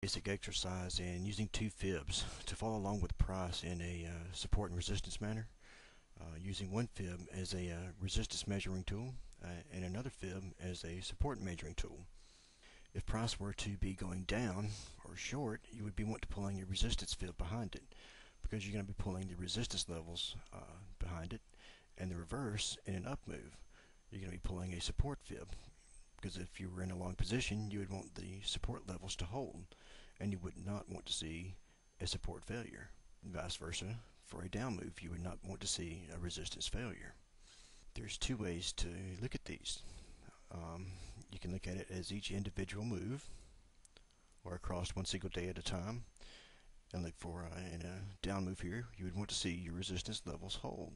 Basic exercise in using two fibs to follow along with the price in a support and resistance manner, using one fib as a resistance measuring tool and another fib as a support measuring tool. If price were to be going down or short, you would be wanting to pulling a resistance fib behind it, because you're going to be pulling the resistance levels behind it, and the reverse in an up move, you're going to be pulling a support fib, because if you were in a long position, you would want the support levels to hold, and you would not want to see a support failure. And vice versa, for a down move, you would not want to see a resistance failure. There's two ways to look at these. You can look at it as each individual move, or across one single day at a time, and look for in a down move here, you would want to see your resistance levels hold.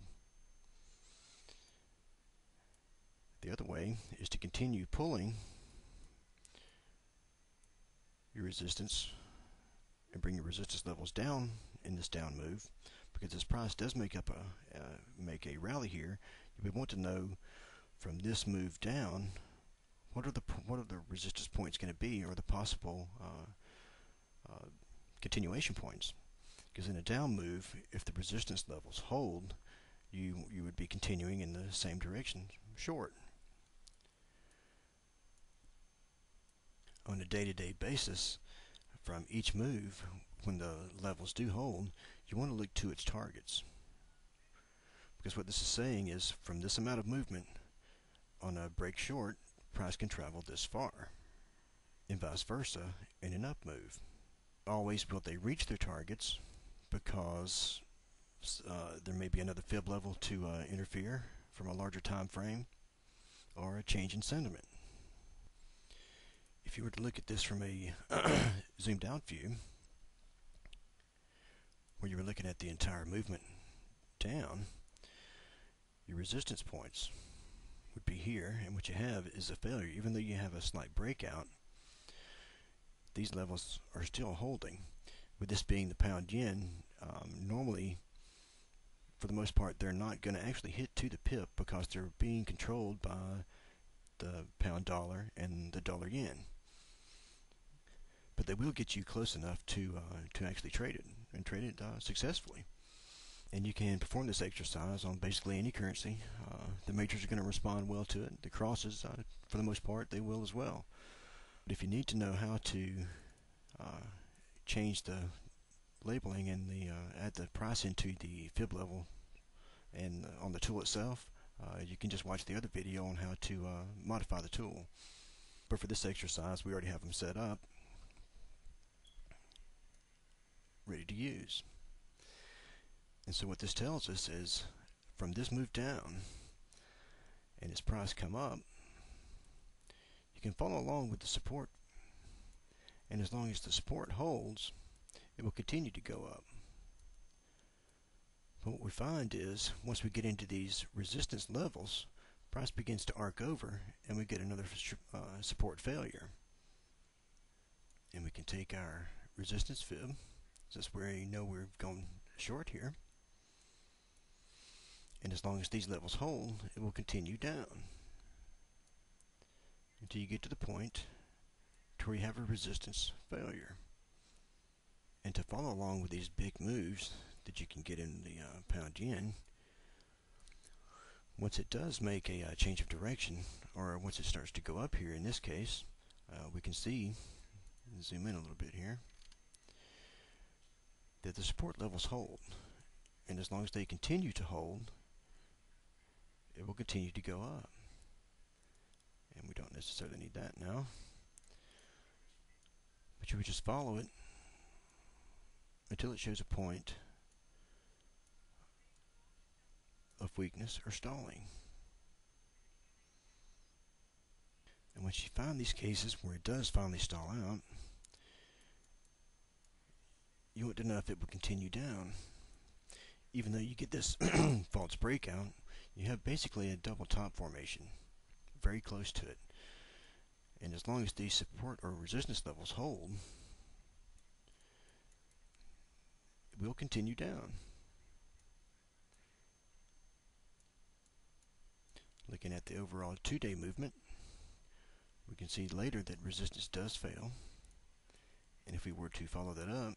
The other way is to continue pulling your resistance and bring your resistance levels down in this down move, because this price does make a rally here. You would want to know from this move down what are the resistance points going to be, or the possible continuation points. Because in a down move, if the resistance levels hold, you would be continuing in the same direction short. On a day-to-day basis, from each move, when the levels do hold, you want to look to its targets. Because what this is saying is, from this amount of movement on a break short, price can travel this far, and vice versa in an up move. Always will they reach their targets, because there may be another fib level to interfere from a larger time frame, or a change in sentiment. If you were to look at this from a zoomed out view, where you were looking at the entire movement down, your resistance points would be here, and what you have is a failure. Even though you have a slight breakout, these levels are still holding. With this being the pound yen, normally, for the most part, they're not going to actually hit to the pip, because they're being controlled by the pound dollar and the dollar yen. But they will get you close enough to actually trade it, and trade it successfully. And you can perform this exercise on basically any currency. The majors are going to respond well to it. The crosses, for the most part, they will as well. But if you need to know how to change the labeling and add the price into the fib level and on the tool itself, you can just watch the other video on how to modify the tool. But for this exercise, we already have them set up, ready to use. And so what this tells us is, from this move down and its price come up, you can follow along with the support, and as long as the support holds, it will continue to go up. But what we find is, once we get into these resistance levels, price begins to arc over, and we get another support failure. And we can take our resistance fib, that's where you know we're going short here, and as long as these levels hold, it will continue down until you get to the point to where you have a resistance failure. And to follow along with these big moves that you can get in the pound yen, once it does make a change of direction, or once it starts to go up here, in this case, we can see, zoom in a little bit here, that the support levels hold. And as long as they continue to hold, it will continue to go up. And we don't necessarily need that now. But you would just follow it until it shows a point of weakness or stalling. And once you find these cases where it does finally stall out, you want to know if it will continue down. Even though you get this false breakout, you have basically a double top formation, very close to it. And as long as these support or resistance levels hold, it will continue down. Looking at the overall 2-day movement, we can see later that resistance does fail, And if we were to follow that up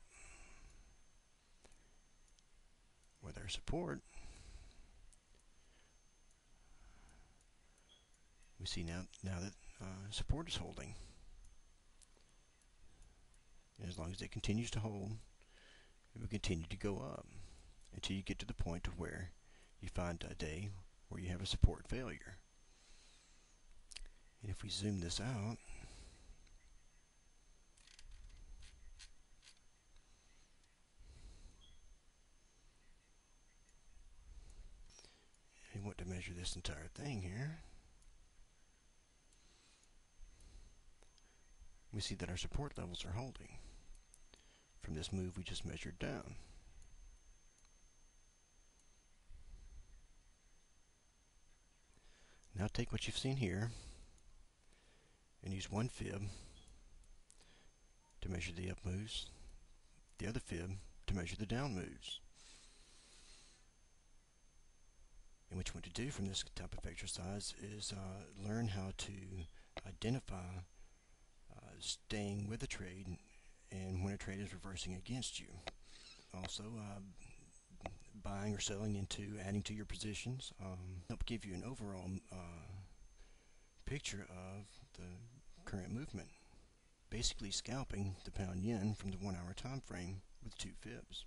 with our support, we see now that support is holding. And as long as it continues to hold, it will continue to go up until you get to the point of where you find a day where you have a support failure. And if we zoom this out, and we want to measure this entire thing here, we see that our support levels are holding from this move we just measured down. Now take what you've seen here and use one fib to measure the up moves, the other fib to measure the down moves. And what you want to do from this type of exercise is learn how to identify staying with a trade and when a trade is reversing against you. Also, buying or selling into, adding to your positions, help give you an overall picture of the current movement. Basically scalping the pound yen from the 1 hour time frame with 2 fibs.